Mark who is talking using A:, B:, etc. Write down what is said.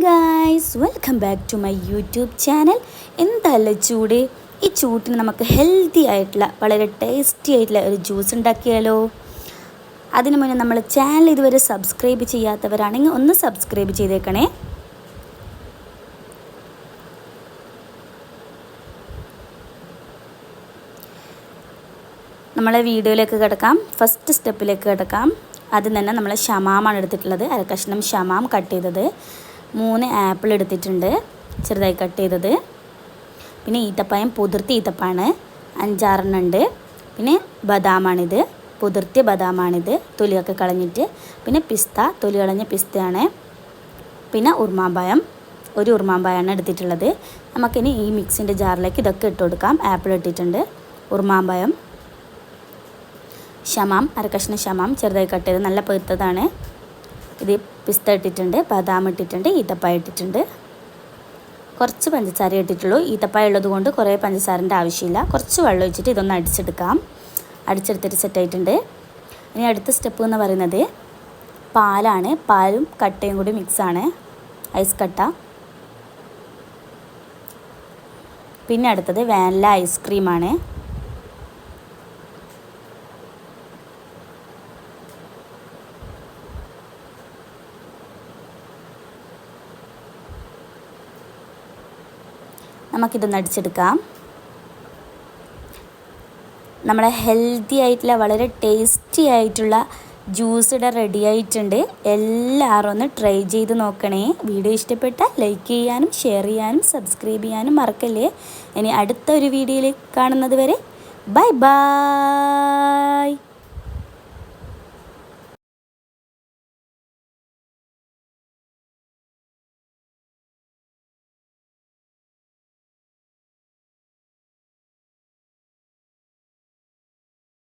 A: Guys, welcome back to my YouTube channel. എന്തായാലും ചൂട്, ഈ ചൂട്ടിന് നമുക്ക് ഹെൽത്തി ആയിട്ടുള്ള വളരെ ടേസ്റ്റി ആയിട്ടുള്ള ഒരു ജ്യൂസ് ഉണ്ടാക്കിയാലോ. അതിനു മുന്നേ നമ്മൾ ചാനൽ ഇതുവരെ സബ്സ്ക്രൈബ് ചെയ്യാത്തവരാണെങ്കിൽ ഒന്ന് സബ്സ്ക്രൈബ് ചെയ്തേക്കണേ. നമ്മളെ വീഡിയോയിലേക്ക് കിടക്കാം. ഫസ്റ്റ് സ്റ്റെപ്പിലേക്ക് കിടക്കാം. ആദ്യം തന്നെ നമ്മൾ ഷമാമാണ് എടുത്തിട്ടുള്ളത്. അരക്കഷ്ണം ഷമാം കട്ട് ചെയ്തത്, 3 ആപ്പിൾ എടുത്തിട്ടുണ്ട് ചെറുതായി കട്ട് ചെയ്തത്, പിന്നെ ഈത്തപ്പഴം പുതിർത്തിയ ഈത്തപ്പഴമാണ് 5-6 ഉണ്ട്, പിന്നെ ബദാമാണിത്, പുതിർത്തിയ ബദാമാണിത് തൊലിയൊക്കെ കളഞ്ഞിട്ട്, പിന്നെ പിസ്ത തൊലി കളഞ്ഞ പിസ്തയാണ്, പിന്നെ ഉറുമാമ്പഴം, ഒരു ഉറുമാമ്പഴമാണ് എടുത്തിട്ടുള്ളത്. നമുക്കിനി ഈ മിക്സിൻ്റെ ജാറിലേക്ക് ഇതൊക്കെ ഇട്ട് കൊടുക്കാം. ആപ്പിൾ ഇട്ടിട്ടുണ്ട്, ഉറുമാമ്പഴം, ഷമാം, അരക്കഷ്ണം ഷമാം ചെറുതായി കട്ട് ചെയ്ത് നല്ല പഴുത്തതാണ്, ഇത് പിസ്ത ഇട്ടിട്ടുണ്ട്, ബദാം ഇട്ടിട്ടുണ്ട്, ഈത്തപ്പഴം ഇട്ടിട്ടുണ്ട്, കുറച്ച് പഞ്ചസാര ഇട്ടിട്ടുള്ളൂ. ഈത്തപ്പഴം ഉള്ളത് കൊണ്ട് കുറേ പഞ്ചസാരൻ്റെ ആവശ്യമില്ല. കുറച്ച് വെള്ളം ഒഴിച്ചിട്ട് ഇതൊന്ന് അടിച്ചെടുക്കാം. അടിച്ചെടുത്തിട്ട് സെറ്റായിട്ടുണ്ട്. ഇനി അടുത്ത സ്റ്റെപ്പ് എന്ന് പറയുന്നത് പാലാണ്. പാലും കട്ടയും കൂടി മിക്സാണ്, ഐസ് കട്ട. പിന്നെ അടുത്തത് വാനില ഐസ്ക്രീമാണ്. നമുക്കിതൊന്ന് അടിച്ചെടുക്കാം. നമ്മളെ ഹെൽത്തി ആയിട്ടുള്ള വളരെ ടേസ്റ്റി ആയിട്ടുള്ള ജ്യൂസ് ഇവിടെ റെഡി ആയിട്ടുണ്ട്. എല്ലാവരും ഒന്ന് ട്രൈ ചെയ്ത് നോക്കണേ. വീഡിയോ ഇഷ്ടപ്പെട്ടാൽ ലൈക്ക് ചെയ്യാനും ഷെയർ ചെയ്യാനും സബ്സ്ക്രൈബ് ചെയ്യാനും മറക്കല്ലേ. ഇനി അടുത്ത ഒരു വീഡിയോയിൽ കാണുന്നത് വരെ ബൈ ബൈ.